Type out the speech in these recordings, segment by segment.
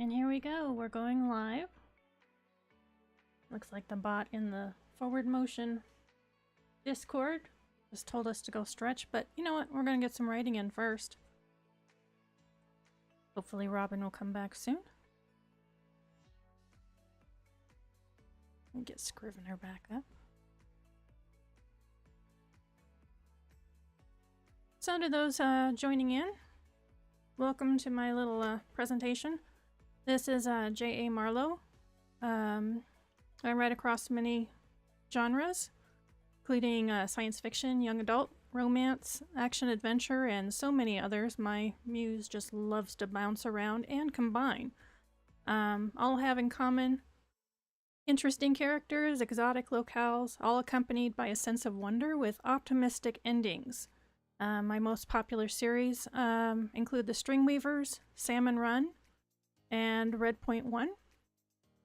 And here we go, we're going live. Looks like the bot in the forward motion Discord just told us to go stretch, but you know what? We're gonna get some writing in first. Hopefully Robin will come back soon. And get Scrivener back up. So to those joining in, welcome to my little presentation. This is J.A. Marlow. I write across many genres, including science fiction, young adult, romance, action-adventure, and so many others. My muse just loves to bounce around and combine. All have in common interesting characters, exotic locales, all accompanied by a sense of wonder with optimistic endings. My most popular series include The Stringweavers, Salmon Run, and Redpoint One.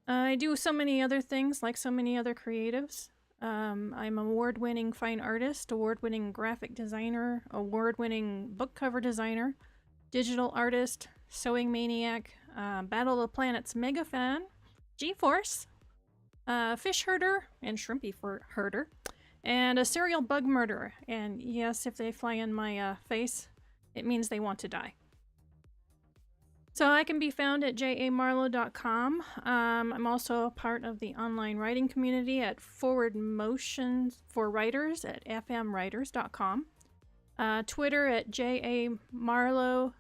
I do so many other things like so many other creatives. I'm an award-winning fine artist, award-winning graphic designer, award-winning book cover designer, digital artist, sewing maniac, Battle of the Planets mega fan, G-Force, fish herder and shrimpy herder, and a serial bug murderer. And yes, if they fly in my face, it means they want to die. So I can be found at jamarlow.com. I'm also a part of the online writing community at Forward Motion for Writers at fmwriters.com. Twitter at jamarlow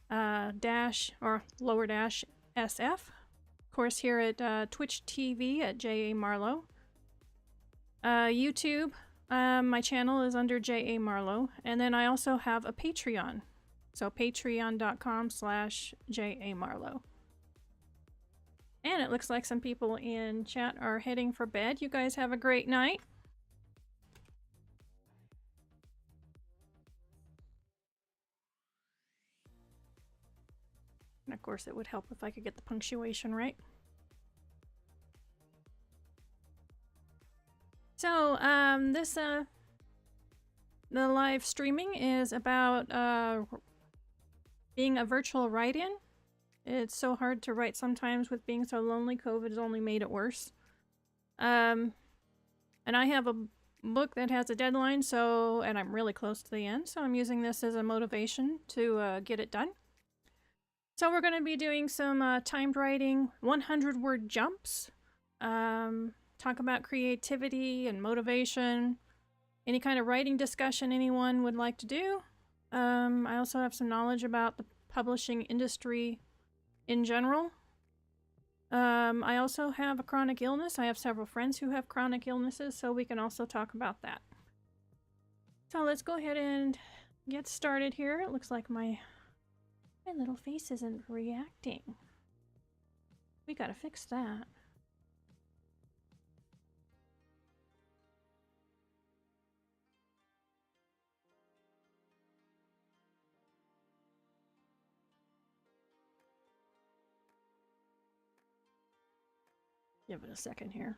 dash or lower dash SF. Of course, here at Twitch TV at jamarlow. YouTube, my channel is under J.A. Marlow, and then I also have a Patreon. So patreon.com/jamarlow. And it looks like some people in chat are heading for bed. You guys have a great night. And of course it would help if I could get the punctuation right. So, the live streaming is about being a virtual write-in. It's so hard to write sometimes with being so lonely. COVID has only made it worse. And I have a book that has a deadline, and I'm really close to the end, so I'm using this as a motivation to get it done. So we're going to be doing some timed writing, 100-word jumps, talk about creativity and motivation, any kind of writing discussion anyone would like to do. I also have some knowledge about the publishing industry in general. I also have a chronic illness. I have several friends who have chronic illnesses, so we can also talk about that. So let's go ahead and get started here. It looks like my little face isn't reacting. We gotta fix that. Give it a second here.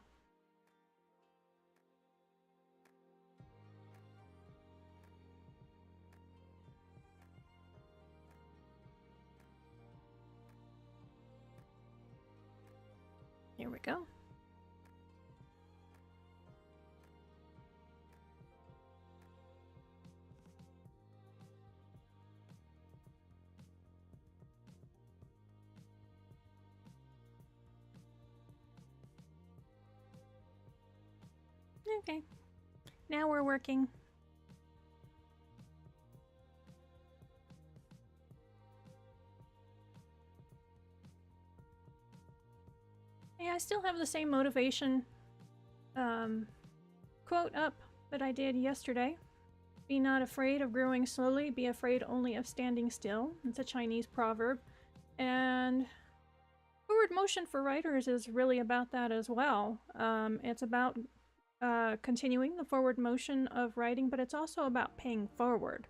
Here we go. Okay, now we're working. Yeah, I still have the same motivation quote up that I did yesterday. Be not afraid of growing slowly, be afraid only of standing still. It's a Chinese proverb. And forward motion for writers is really about that as well. It's about continuing the forward motion of writing, but it's also about paying forward.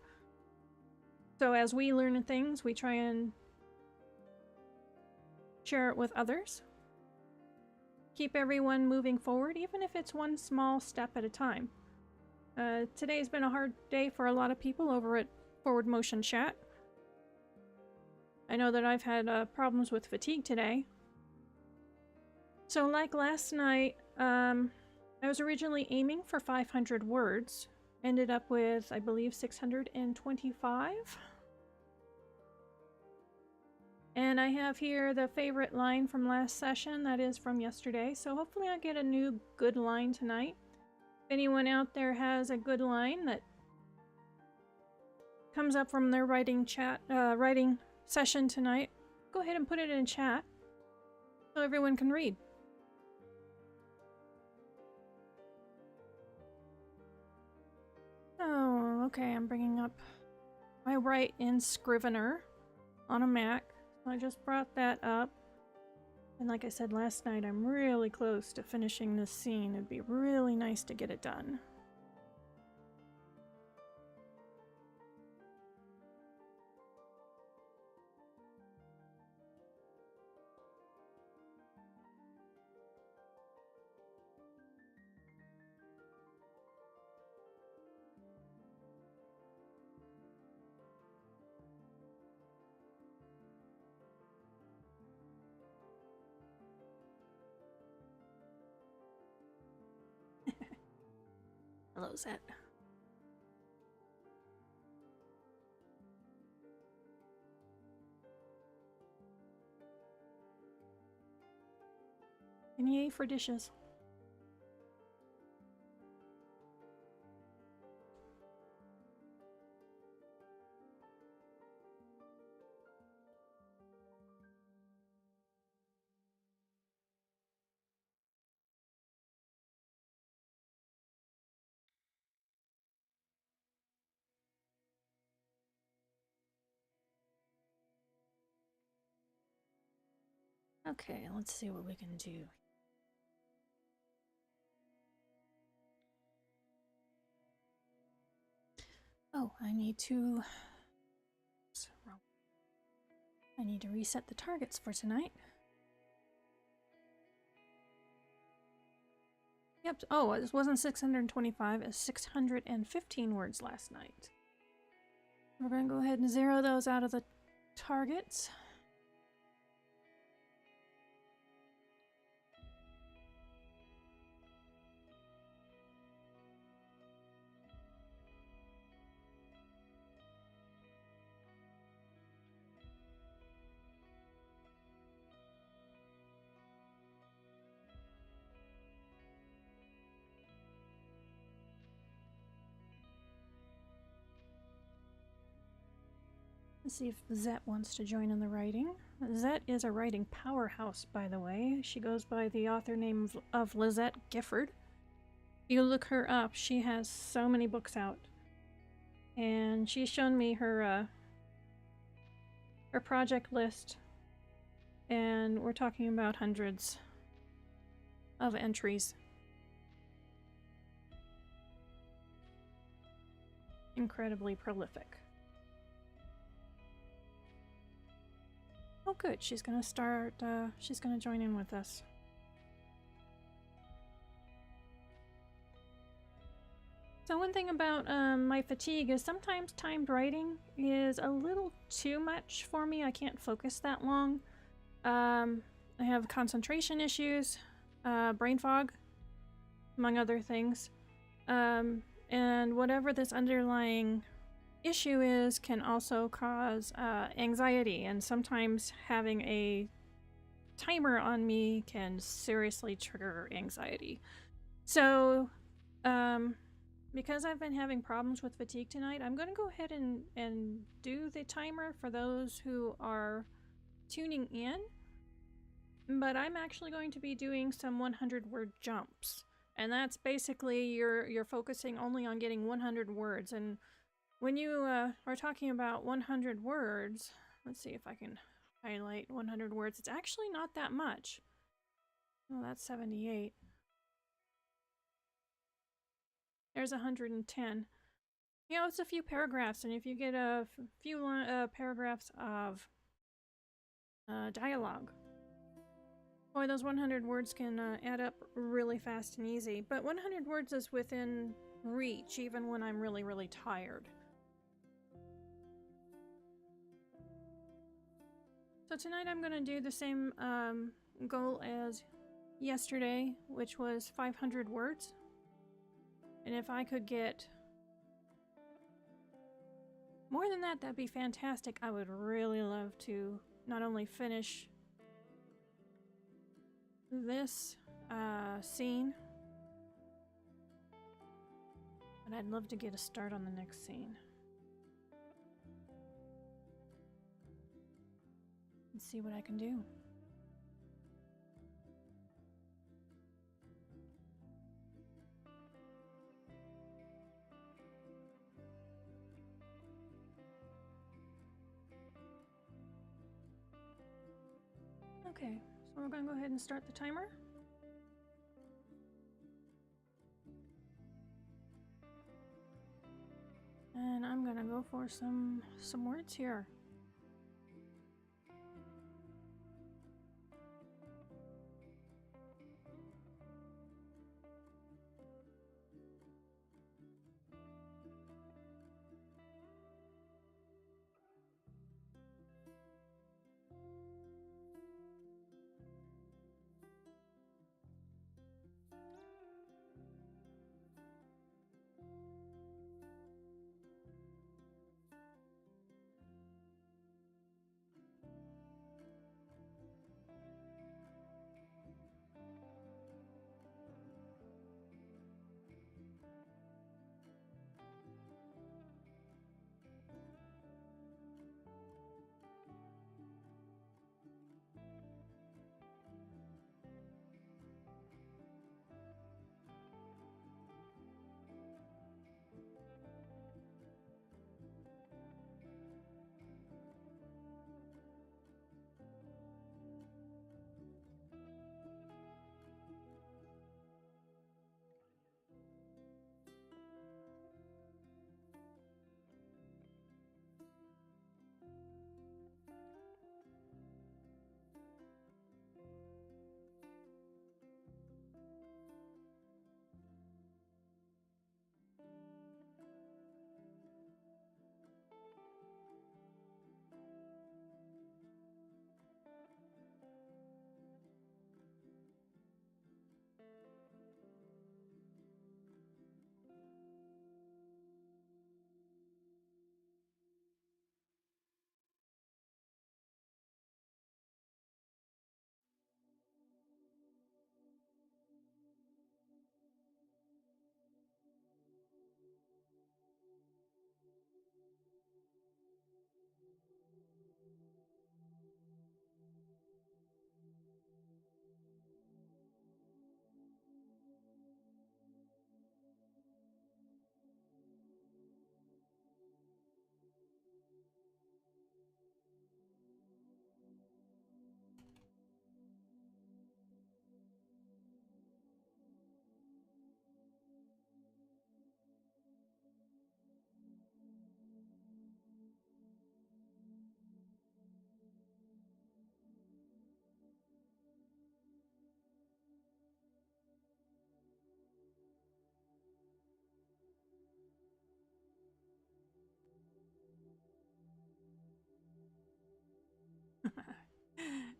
So as we learn things, we try and share it with others. Keep everyone moving forward, even if it's one small step at a time. Today's been a hard day for a lot of people over at Forward Motion Chat. I know that I've had problems with fatigue today. So like last night, I was originally aiming for 500 words. Ended up with, I believe, 625. And I have here the favorite line from last session, that is from yesterday. So hopefully I'll get a new good line tonight. If anyone out there has a good line that comes up from their writing session tonight, go ahead and put it in chat so everyone can read. Oh, okay, I'm bringing up my write in Scrivener on a Mac. So I just brought that up. And like I said last night, I'm really close to finishing this scene. It'd be really nice to get it done. Hello, Zet. And yay for dishes. Okay, let's see what we can do. Oh, I need to reset the targets for tonight. Yep. Oh, it wasn't 625. It was 615 words last night. We're going to go ahead and zero those out of the targets. Let's see if Zet wants to join in the writing. Zet is a writing powerhouse, by the way. She goes by the author name of Lizette Gifford. If you look her up, she has so many books out. And she's shown me her project list. And we're talking about hundreds of entries. Incredibly prolific. Oh good, she's gonna start, she's gonna join in with us. So one thing about my fatigue is sometimes timed writing is a little too much for me. I can't focus that long. I have concentration issues, brain fog, among other things. And whatever this underlying issue is can also cause anxiety, and sometimes having a timer on me can seriously trigger anxiety. So because I've been having problems with fatigue tonight, I'm going to go ahead and do the timer for those who are tuning in, but I'm actually going to be doing some 100-word jumps, and that's basically you're focusing only on getting 100 words. And when you are talking about 100 words, let's see if I can highlight 100 words. It's actually not that much. Oh, that's 78. There's 110. You know, it's a few paragraphs, and if you get a few paragraphs of dialogue, boy, those 100 words can add up really fast and easy. But 100 words is within reach, even when I'm really, really tired. So tonight I'm going to do the same goal as yesterday, which was 500 words. And if I could get more than that, that'd be fantastic. I would really love to not only finish this scene, but I'd love to get a start on the next scene. And see what I can do. Okay, so we're going to go ahead and start the timer. And I'm going to go for some words here.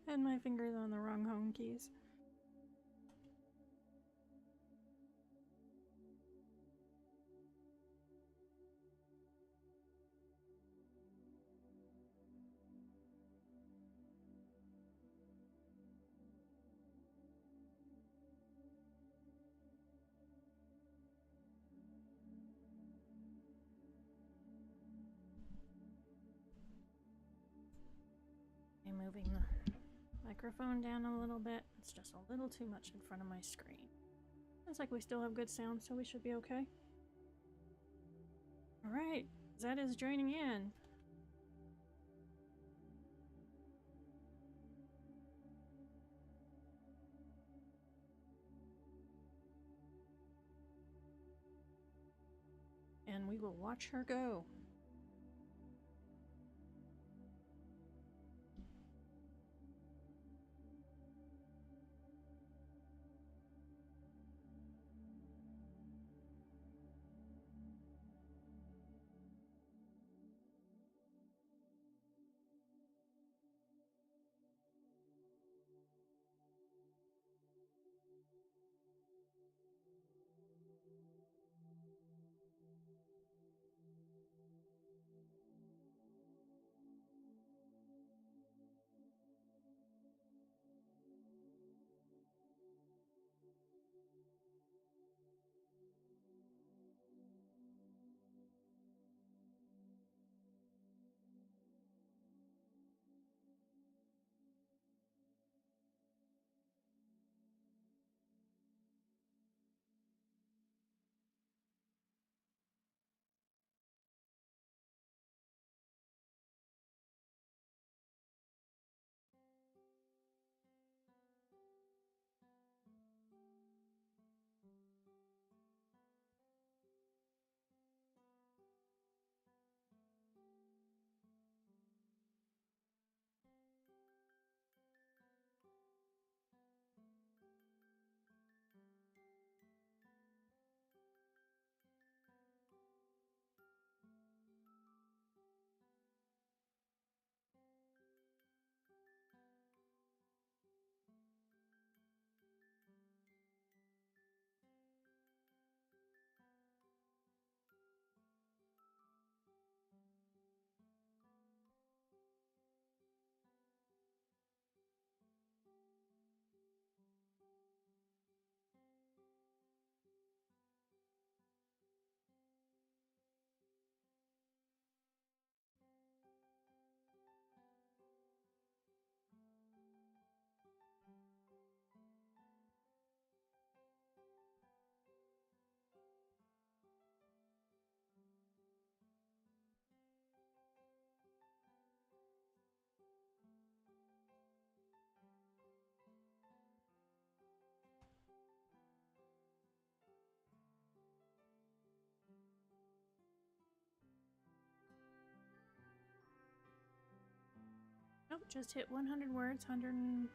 And my fingers on the wrong home keys. I'm moving the microphone down a little bit. It's just a little too much in front of my screen. Looks like we still have good sound, so we should be okay. Alright, Zed is joining in. And we will watch her go. Oh, just hit 100 words, 101.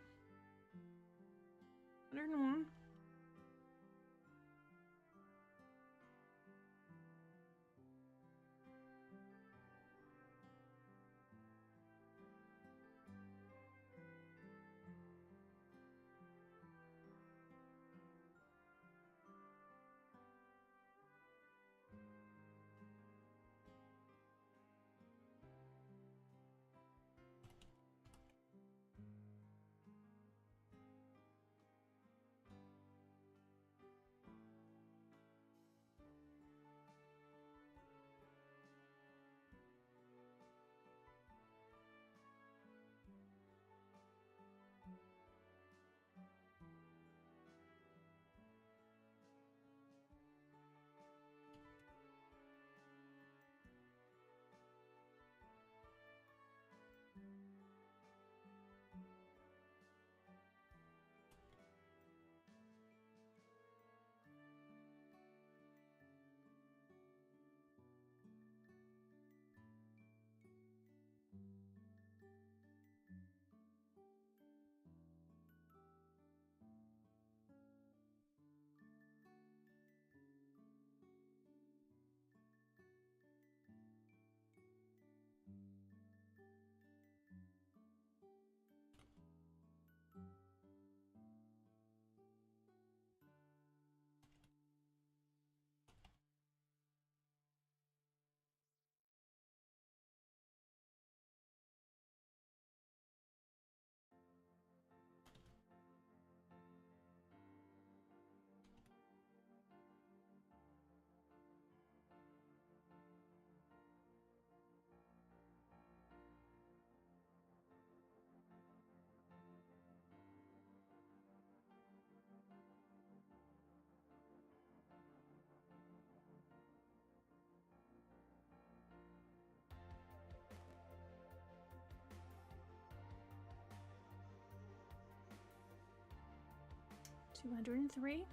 $203.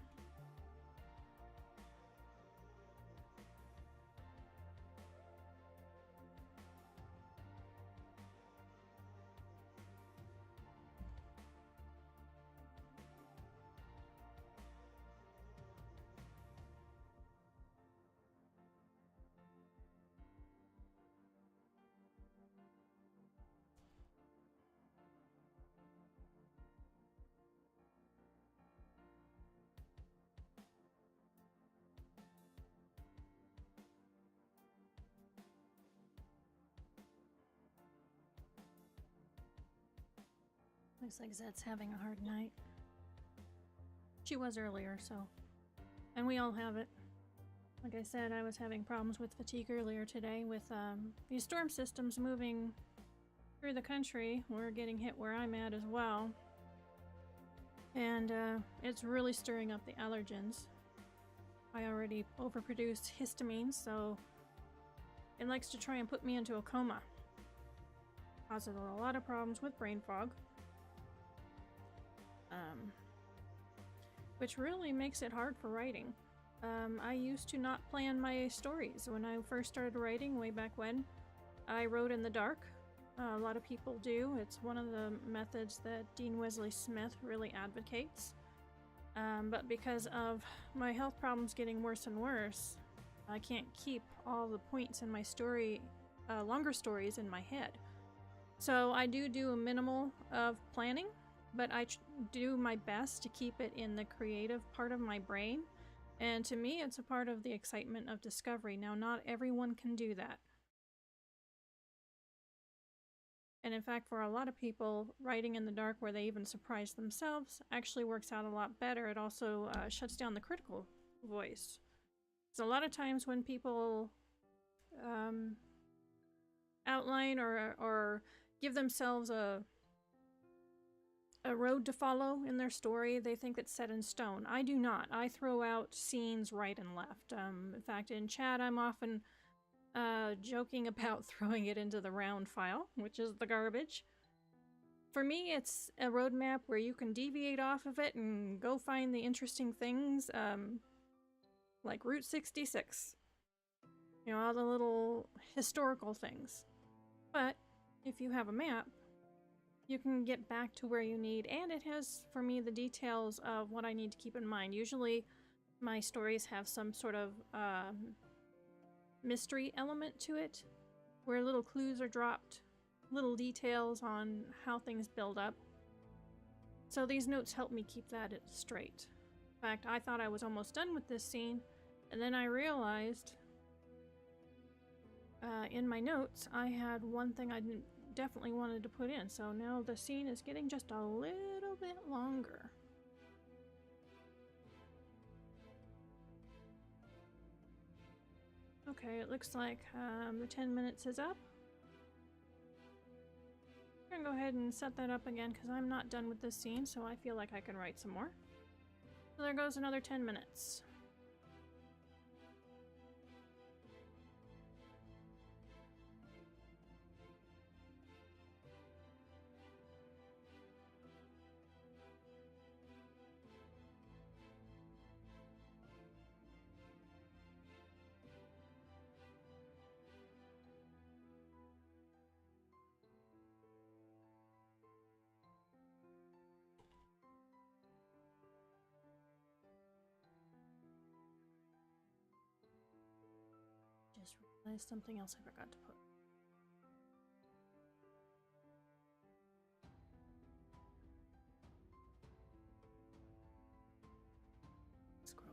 Looks like Zet's having a hard night. She was earlier, so. And we all have it. Like I said, I was having problems with fatigue earlier today with these storm systems moving through the country. We're getting hit where I'm at as well. And it's really stirring up the allergens. I already overproduced histamine, so it likes to try and put me into a coma. Causes a lot of problems with brain fog. Which really makes it hard for writing. I used to not plan my stories. When I first started writing way back when, I wrote in the dark. A lot of people do. It's one of the methods that Dean Wesley Smith really advocates. But because of my health problems getting worse and worse, I can't keep all the points in my story, longer stories in my head. So I do a minimal of planning, but I do my best to keep it in the creative part of my brain. And to me, it's a part of the excitement of discovery. Now, not everyone can do that. And in fact, for a lot of people, writing in the dark where they even surprise themselves actually works out a lot better. It also shuts down the critical voice. So a lot of times when people outline or give themselves a road to follow in their story, they think it's set in stone. I do not. I throw out scenes right and left. In fact, in chat, I'm often joking about throwing it into the round file, which is the garbage. For me, it's a roadmap where you can deviate off of it and go find the interesting things, like Route 66. You know, all the little historical things. But if you have a map, you can get back to where you need, and it has, for me, the details of what I need to keep in mind. Usually my stories have some sort of mystery element to it, where little clues are dropped, little details on how things build up. So these notes help me keep that straight. In fact, I thought I was almost done with this scene, and then I realized in my notes I had one thing I definitely wanted to put in, so now the scene is getting just a little bit longer. Okay, it looks like the 10 minutes is up. I'm gonna go ahead and set that up again because I'm not done with this scene, so I feel like I can write some more. So there goes another 10 minutes. Just realized something else I forgot to put. Scroll.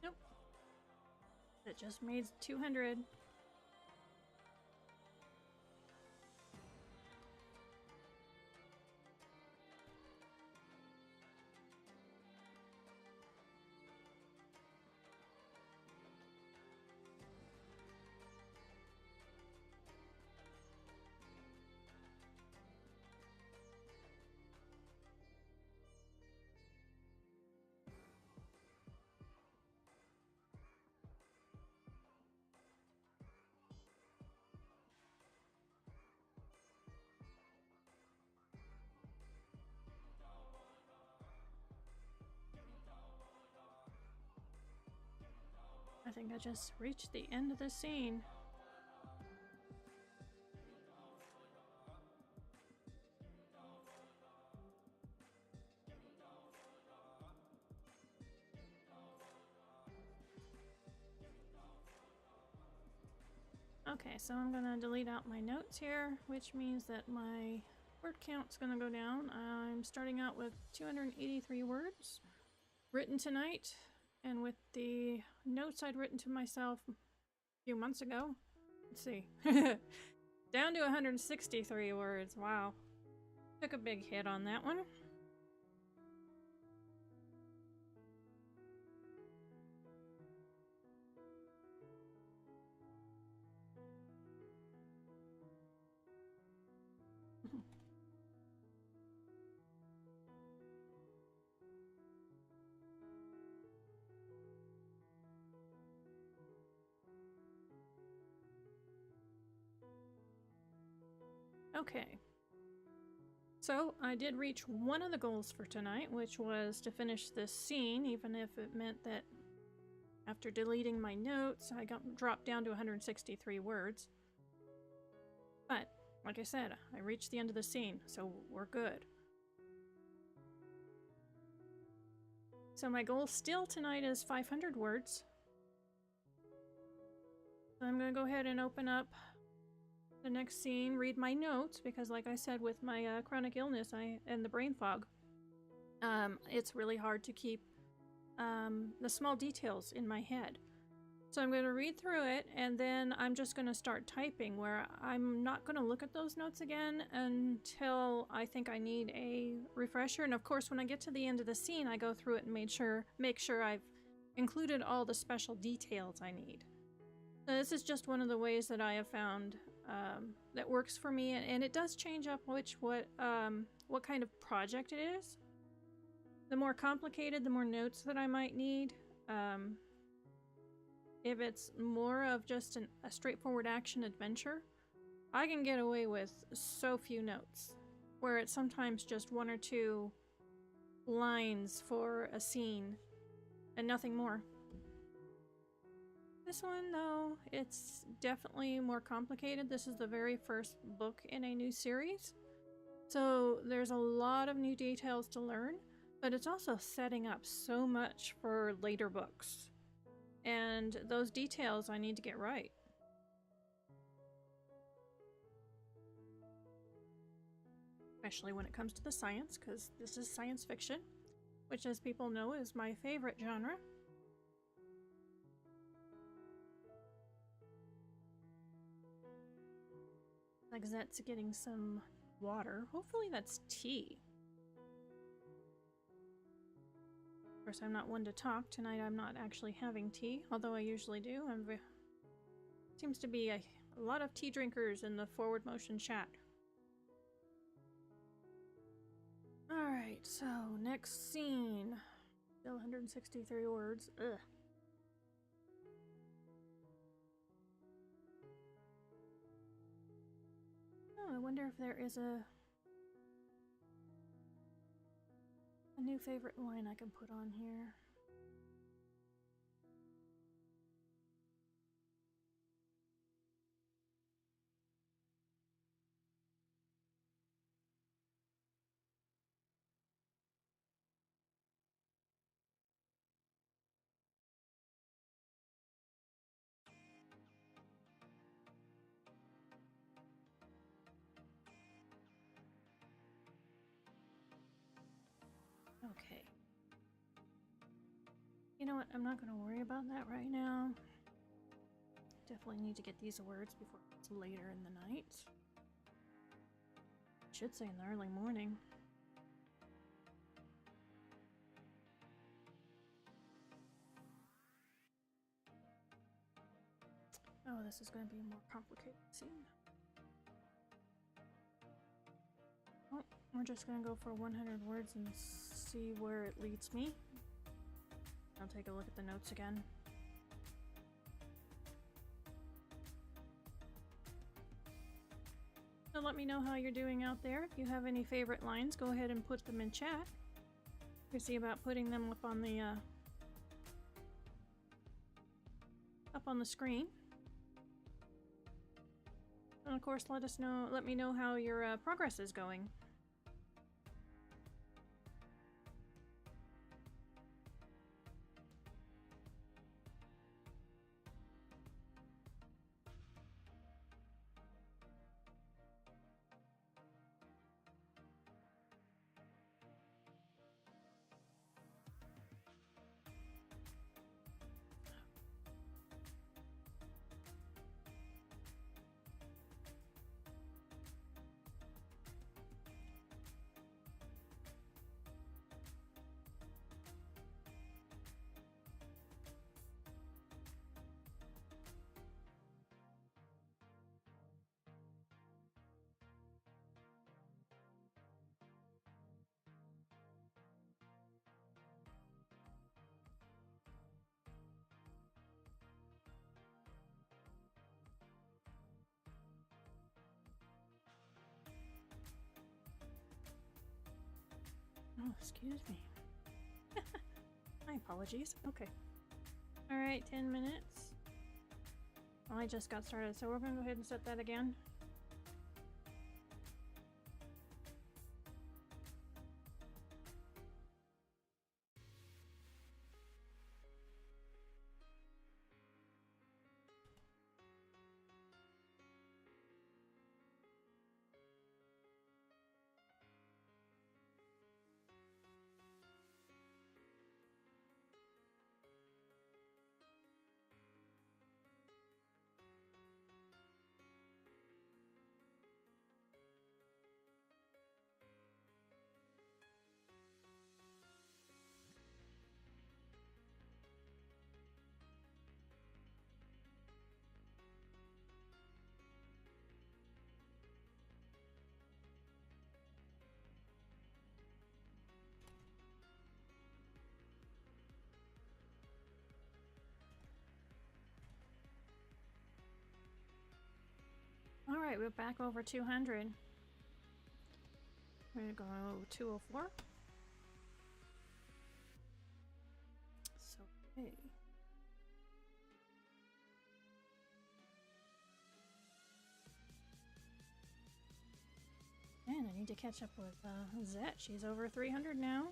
Nope. It just made 200. I think I just reached the end of the scene. Okay, so I'm gonna delete out my notes here, which means that my word count's gonna go down. I'm starting out with 283 words written tonight, and with the notes I'd written to myself a few months ago, let's see, down to 163 words. Wow. Took a big hit on that one. Okay. So I did reach one of the goals for tonight, which was to finish this scene, even if it meant that after deleting my notes, I dropped down to 163 words. But, like I said, I reached the end of the scene, so we're good. So my goal still tonight is 500 words. So I'm going to go ahead and open up the next scene, read my notes, because like I said, with my chronic illness and the brain fog, it's really hard to keep the small details in my head. So I'm going to read through it, and then I'm just going to start typing, where I'm not going to look at those notes again until I think I need a refresher. And of course, when I get to the end of the scene, I go through it and make sure I've included all the special details I need. So this is just one of the ways that I have found that works for me, and it does change up what kind of project it is. The more complicated, the more notes that I might need. If it's more of just a straightforward action adventure, I can get away with so few notes, where it's sometimes just one or two lines for a scene and nothing more. This one, though, it's definitely more complicated. This is the very first book in a new series, so there's a lot of new details to learn, but it's also setting up so much for later books. And those details I need to get right. Especially when it comes to the science, because this is science fiction, which, as people know, is my favorite genre. Like that's getting some water. Hopefully that's tea. Of course, I'm not one to talk. Tonight I'm not actually having tea, although I usually do. Seems to be a lot of tea drinkers in the forward motion chat. Alright, so next scene. Still 163 words. Ugh. Oh, I wonder if there is a new favorite line I can put on here. Okay. You know what? I'm not going to worry about that right now. Definitely need to get these words before it's later in the night. I should say in the early morning. Oh, this is going to be a more complicated scene. Oh, we're just going to go for 100 words and see where it leads me. I'll take a look at the notes again. So let me know how you're doing out there. If you have any favorite lines, go ahead and put them in chat. We'll see about putting them up on the screen. And of course, let me know how your progress is going. Oh, excuse me. My apologies. Okay. Alright, 10 minutes. Well, I just got started, so we're gonna go ahead and set that again. Alright, we're back over 200. We're gonna go 204. So, hey. Man, I need to catch up with Zet. She's over 300 now.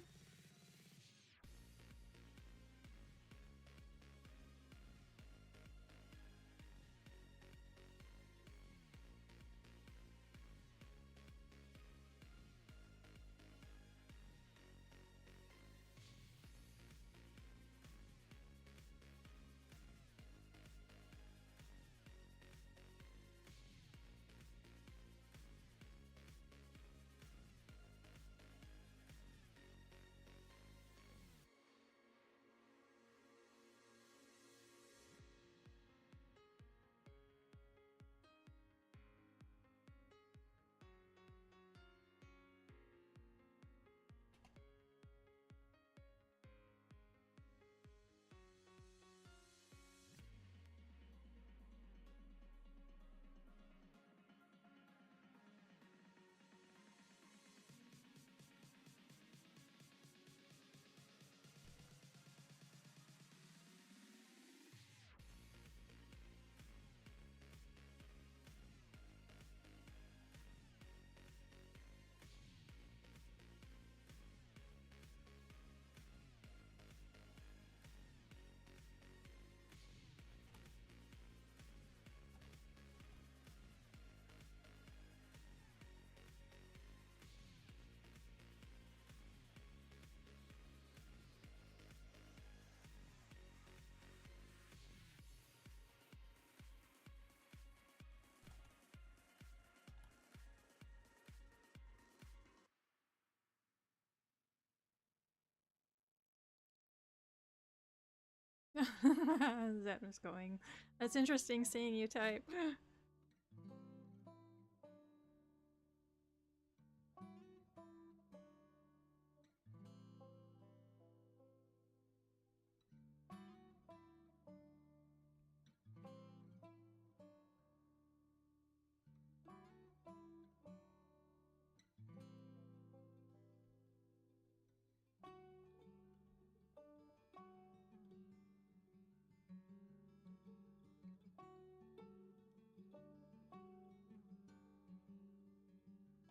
Zet was going. That's interesting seeing you type.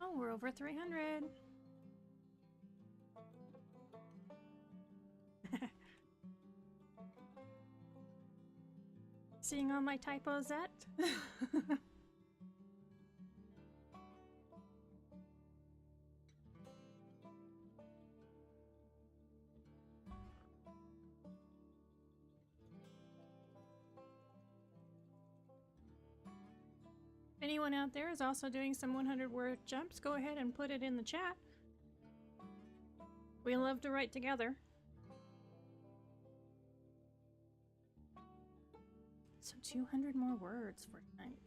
Oh, we're over 300. Seeing all my typos, Zet? If anyone out there is also doing some 100-word jumps, go ahead and put it in the chat. We love to write together. So 200 more words for tonight.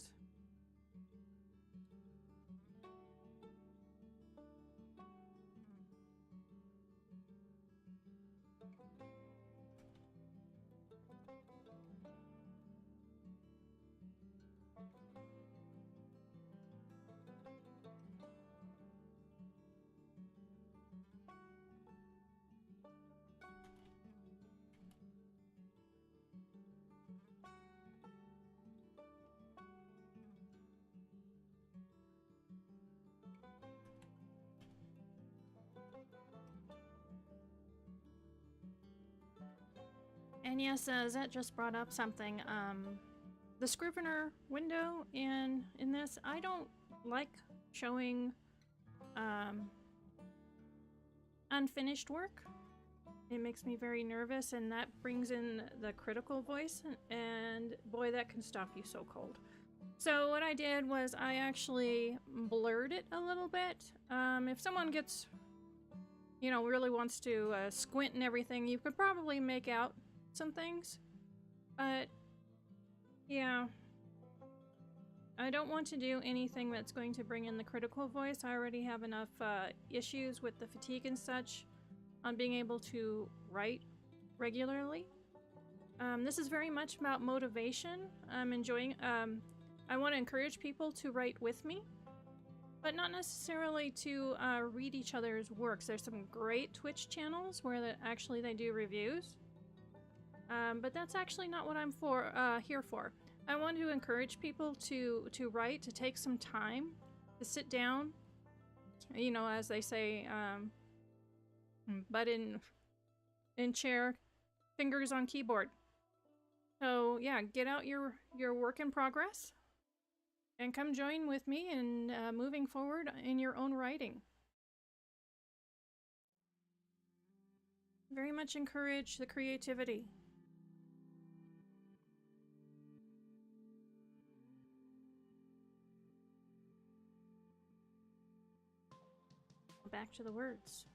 And yes, Zet just brought up something. The Scrivener window in this, I don't like showing unfinished work. It makes me very nervous, and that brings in the critical voice, and boy, that can stop you so cold. So what I did was I actually blurred it a little bit. If someone gets, you know, really wants to squint and everything, you could probably make out some things. But yeah, I don't want to do anything that's going to bring in the critical voice. I already have enough issues with the fatigue and such on being able to write regularly. This is very much about motivation. I'm enjoying, I want to encourage people to write with me, but not necessarily to read each other's works. There's some great Twitch channels where they do reviews, but that's actually not what I'm here for. I want to encourage people to write, to take some time, to sit down, you know, as they say, butt in chair, fingers on keyboard. So yeah, get out your work in progress and come join with me in moving forward in your own writing. Very much encourage the creativity. Back to the words.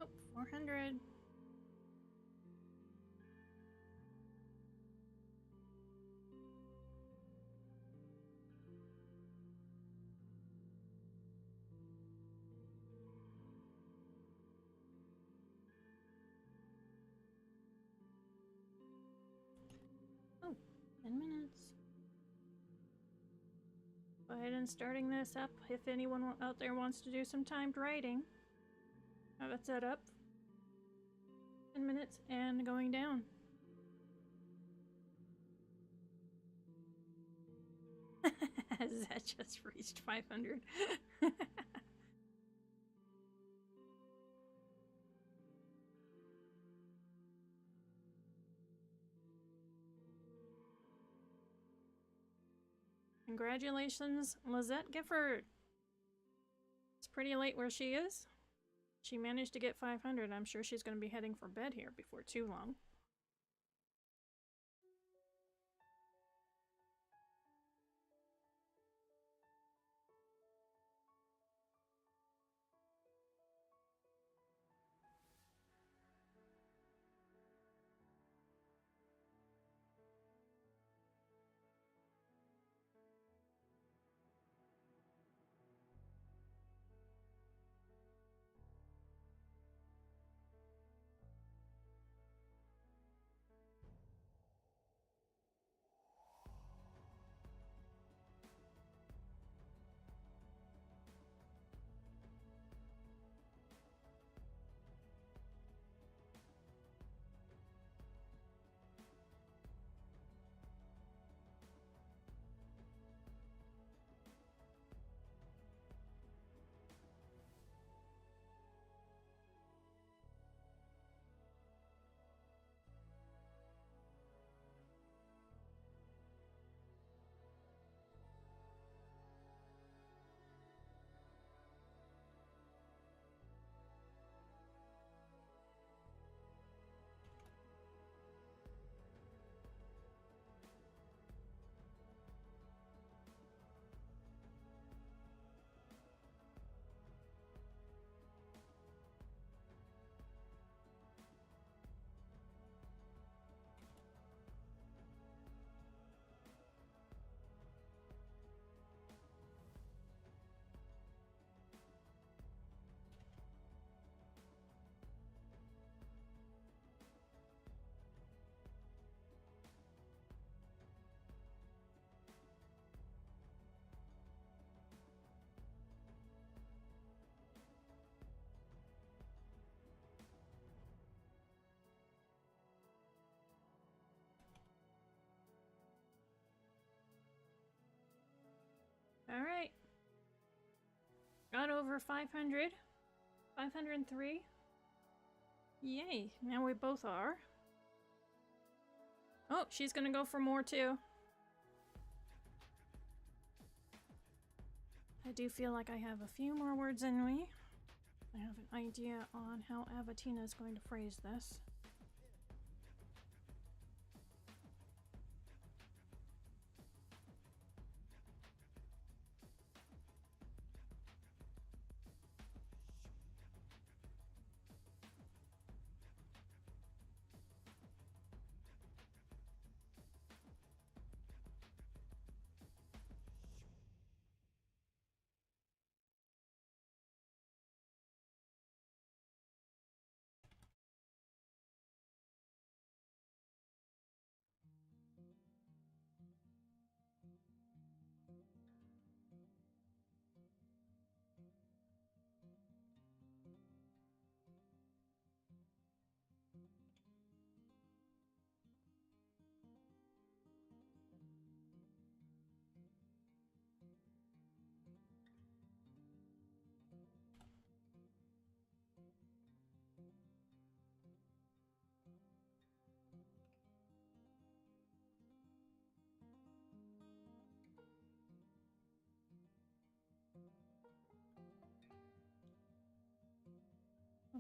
Oh, 400. Oh, 10 minutes. Go ahead and starting this up if anyone out there wants to do some timed writing. Have it set up. 10 minutes and going down. That just reached 500. Congratulations, Lizette Gifford. It's pretty late where she is. She managed to get 500. I'm sure she's going to be heading for bed here before too long. Alright. Got over 500. 503. Yay. Now we both are. Oh, she's gonna go for more too. I do feel like I have a few more words in me. I have an idea on how Avatina is going to phrase this.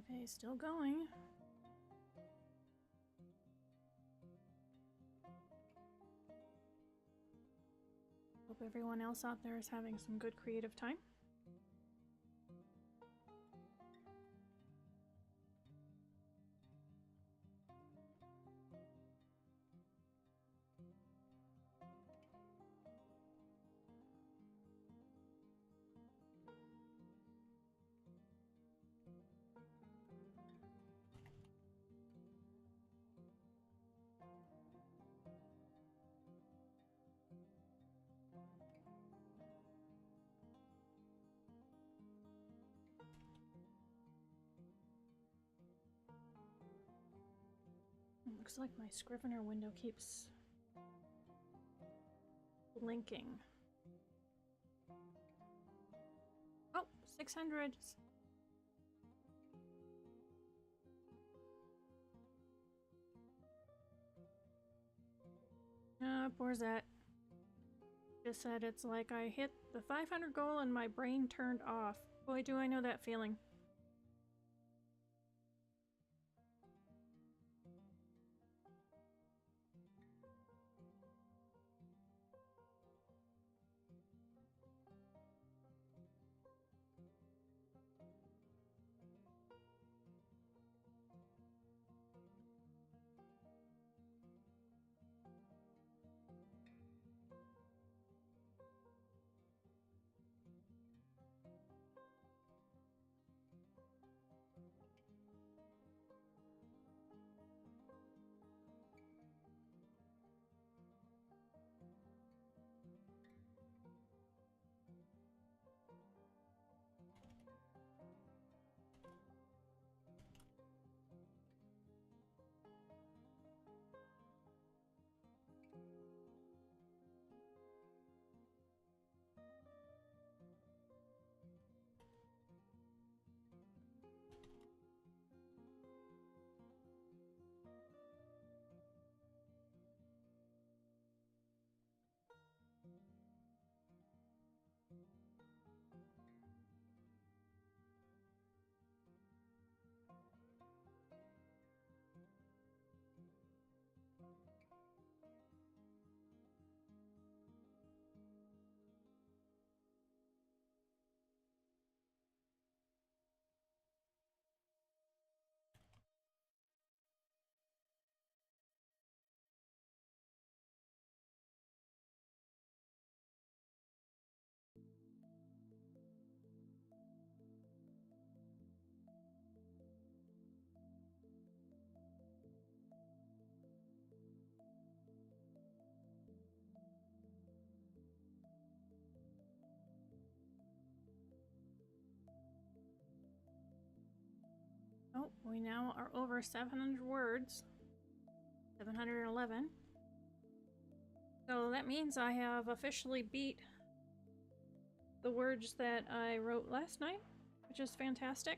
Okay, still going. Hope everyone else out there is having some good creative time. Looks like my Scrivener window keeps blinking. Oh, 600. Poor Zet. Just said it's like I hit the 500 goal and my brain turned off. Boy, do I know that feeling. Oh, we now are over 700 words. 711. So that means I have officially beat the words that I wrote last night, which is fantastic.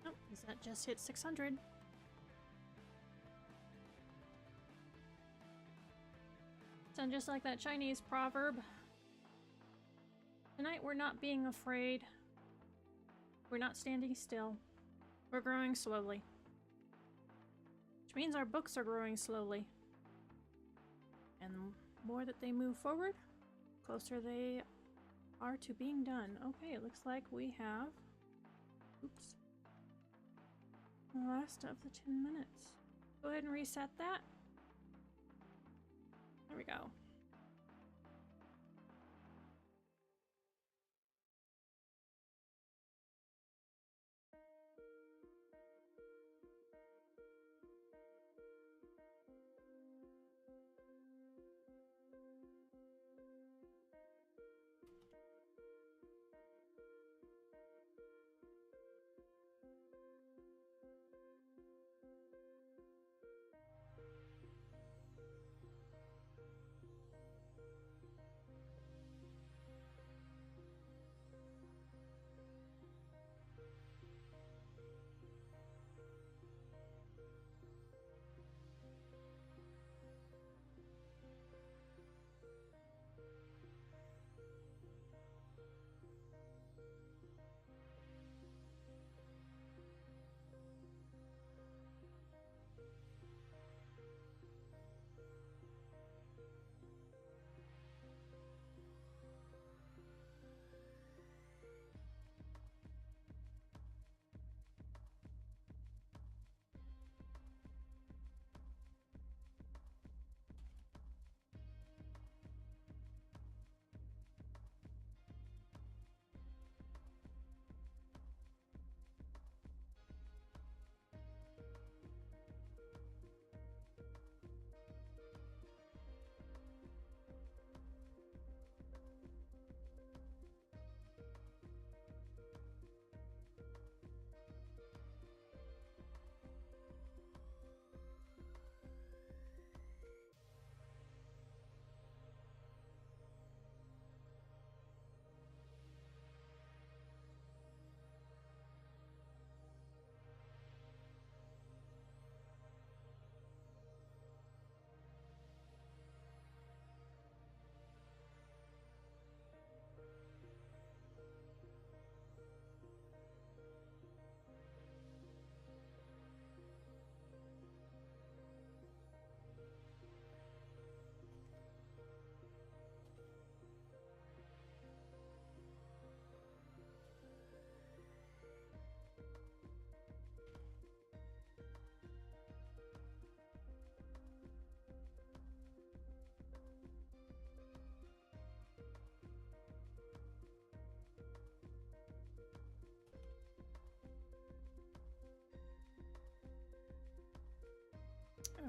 Oh, that just hit 600. Sound just like that Chinese proverb. Tonight we're not being afraid. We're not standing still. We're growing slowly. Which means our books are growing slowly. And the more that they move forward, closer they are to being done. Okay, it looks like we have Oops. The last of the 10 minutes. Go ahead and reset that. There we go.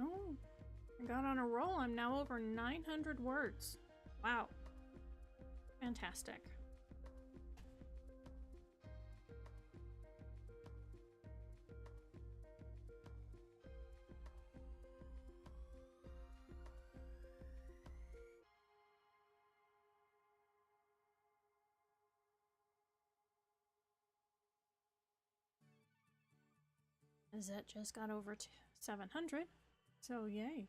Oh, I got on a roll. I'm now over 900 words. Wow. Fantastic. Zet just got over to 700, so yay.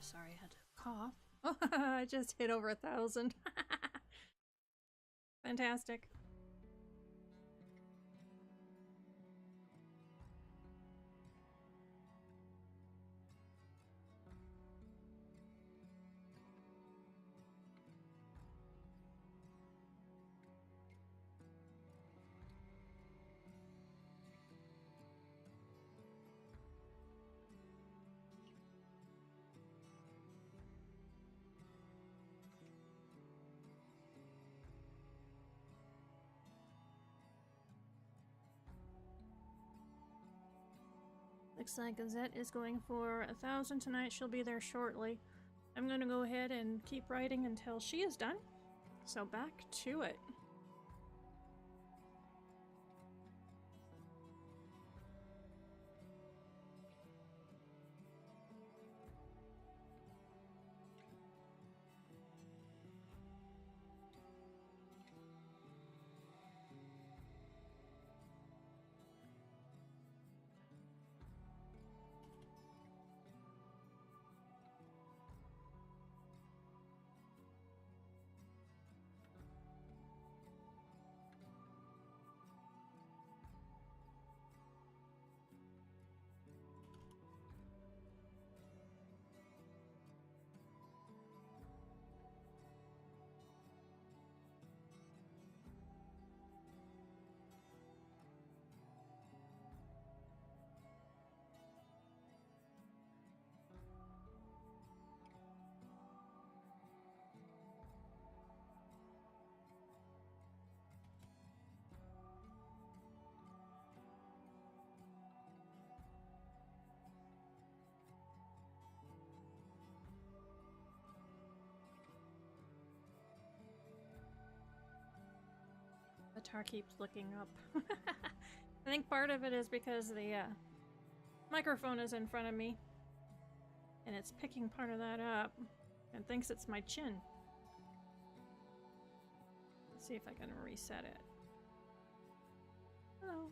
Sorry, I had to cough. Oh, I just hit over 1,000. Fantastic. Looks like Gazette is going for 1,000 tonight. She'll be there shortly. I'm gonna go ahead and keep writing until she is done. So back to it. The tar keeps looking up. I think part of it is because the microphone is in front of me and it's picking part of that up and thinks it's my chin. Let's see if I can reset it. Hello.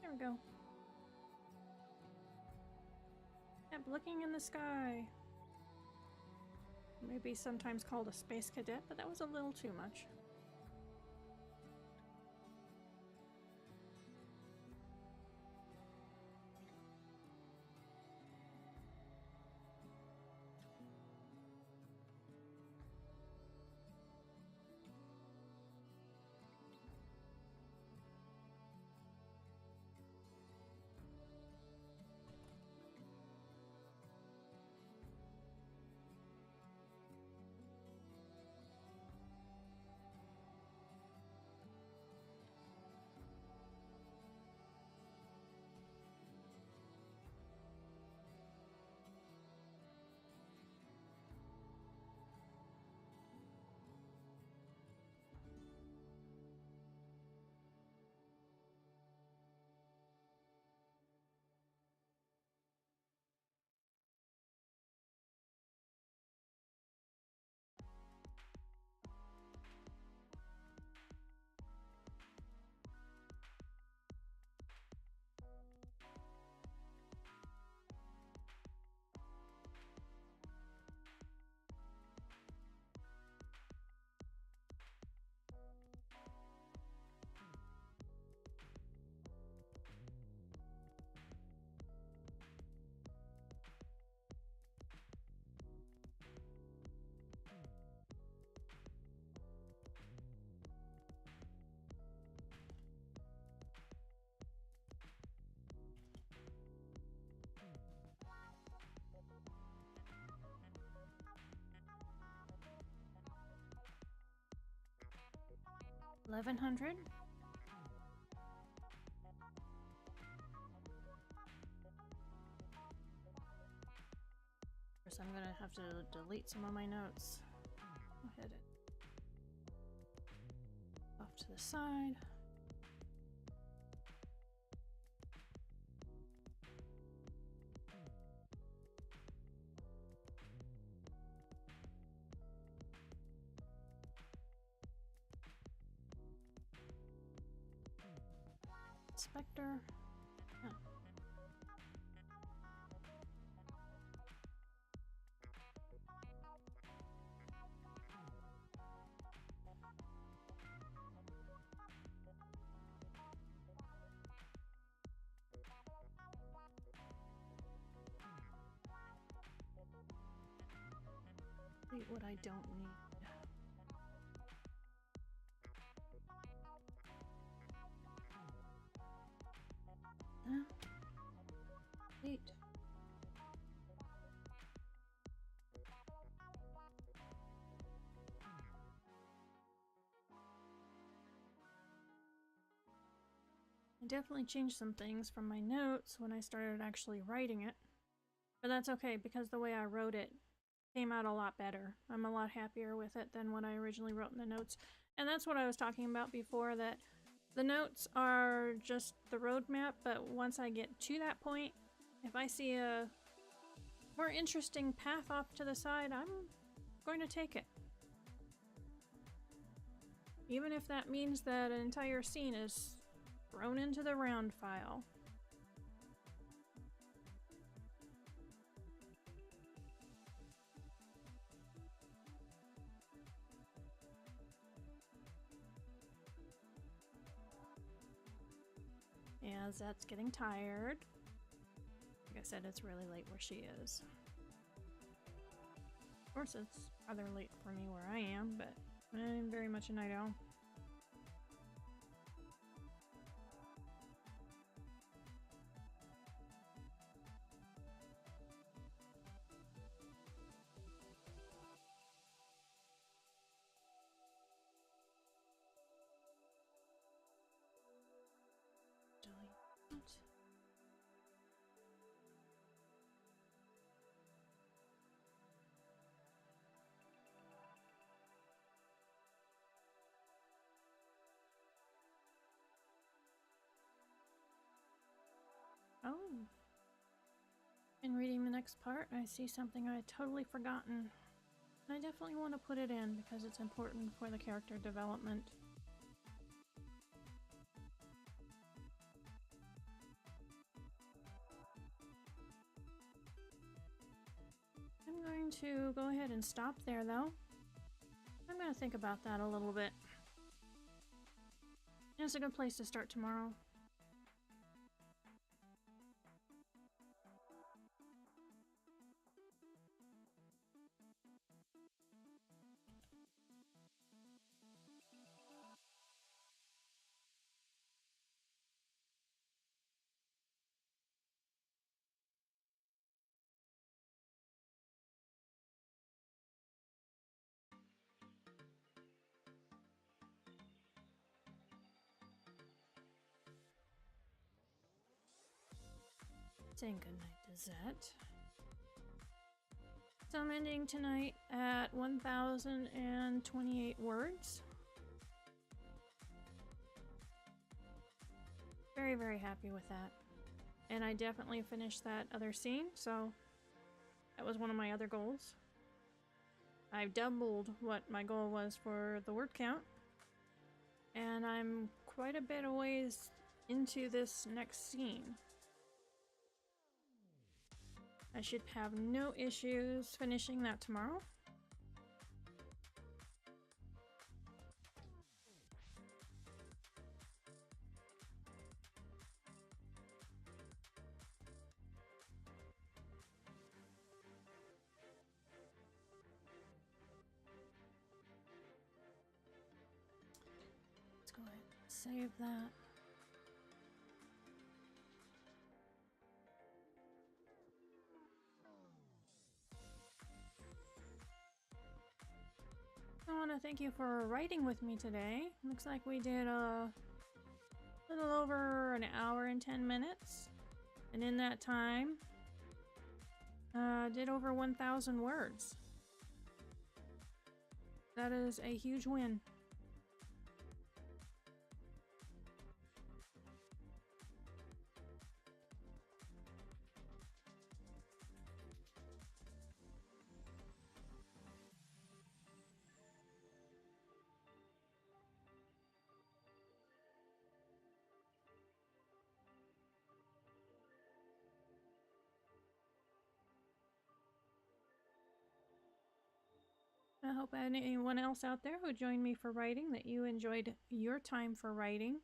There we go. Yep, looking in the sky. Maybe sometimes called a space cadet, but that was a little too much. $1,100. First, I'm gonna have to delete some of my notes. Go ahead and off to the side. Inspector. Oh. Delete what I don't need. Delete. I definitely changed some things from my notes when I started actually writing it. But that's okay, because the way I wrote it came out a lot better. I'm a lot happier with it than what I originally wrote in the notes. And that's what I was talking about before, that the notes are just the roadmap, but once I get to that point, if I see a more interesting path off to the side, I'm going to take it. Even if that means that an entire scene is thrown into the round file. As that's getting tired. Like I said, it's really late where she is. Of course, it's rather late for me where I am, but I'm very much a night owl. Oh. In reading the next part, I see something I had totally forgotten. I definitely want to put it in because it's important for the character development. I'm going to go ahead and stop there though. I'm going to think about that a little bit. It's a good place to start tomorrow. Saying goodnight to Zet. So I'm ending tonight at 1,028 words. Very, very happy with that. And I definitely finished that other scene, so that was one of my other goals. I've doubled what my goal was for the word count. And I'm quite a bit of ways into this next scene. I should have no issues finishing that tomorrow. Let's go ahead and save that. I want to thank you for writing with me today. Looks like we did a little over an hour and 10 minutes. And in that time, did over 1,000 words. That is a huge win. I hope anyone else out there who joined me for writing that you enjoyed your time for writing.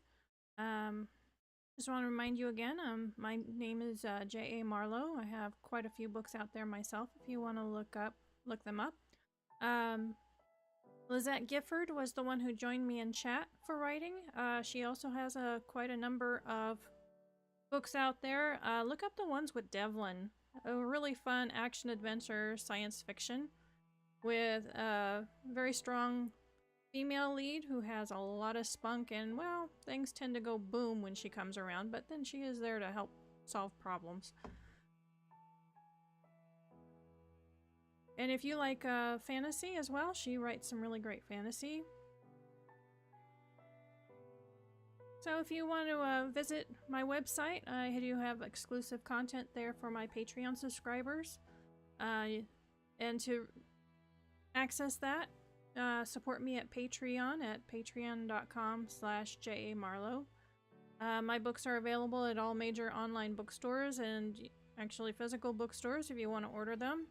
Just want to remind you again, my name is J.A. Marlow. I have quite a few books out there myself if you want to look them up. Lizette Gifford was the one who joined me in chat for writing. She also has quite a number of books out there. Look up the ones with Devlin. A really fun action-adventure science fiction with a very strong female lead who has a lot of spunk, and, well, things tend to go boom when she comes around, but then she is there to help solve problems. And if you like fantasy as well, she writes some really great fantasy. So if you want to visit my website, I do have exclusive content there for my Patreon subscribers. And to access that, support me at Patreon at patreon.com/jamarlow. My books are available at all major online bookstores and actually physical bookstores if you want to order them.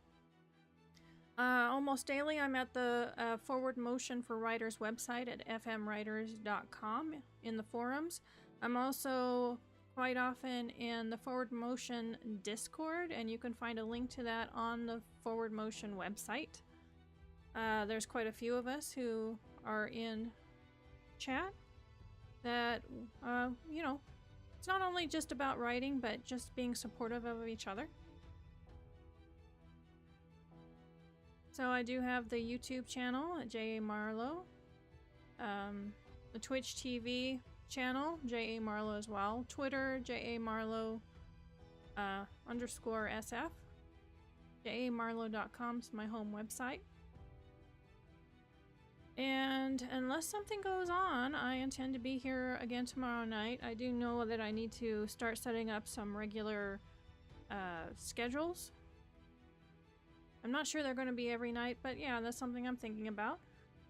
Almost daily, I'm at the Forward Motion for Writers website at fmwriters.com in the forums. I'm also quite often in the Forward Motion Discord, and you can find a link to that on the Forward Motion website. There's quite a few of us who are in chat that, you know, it's not only just about writing, but just being supportive of each other. So I do have the YouTube channel at J.A. Marlow, the Twitch TV channel, J.A. Marlow as well, Twitter, J.A. Marlow _SF, jamarlow.com is my home website. And unless something goes on, I intend to be here again tomorrow night. I do know that I need to start setting up some regular schedules. I'm not sure they're going to be every night, but yeah, that's something I'm thinking about.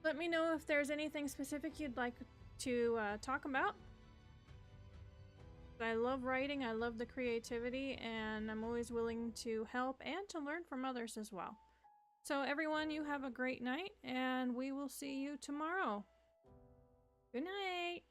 Let me know if there's anything specific you'd like to talk about. I love writing, I love the creativity, and I'm always willing to help and to learn from others as well. So everyone, you have a great night, and we will see you tomorrow. Good night!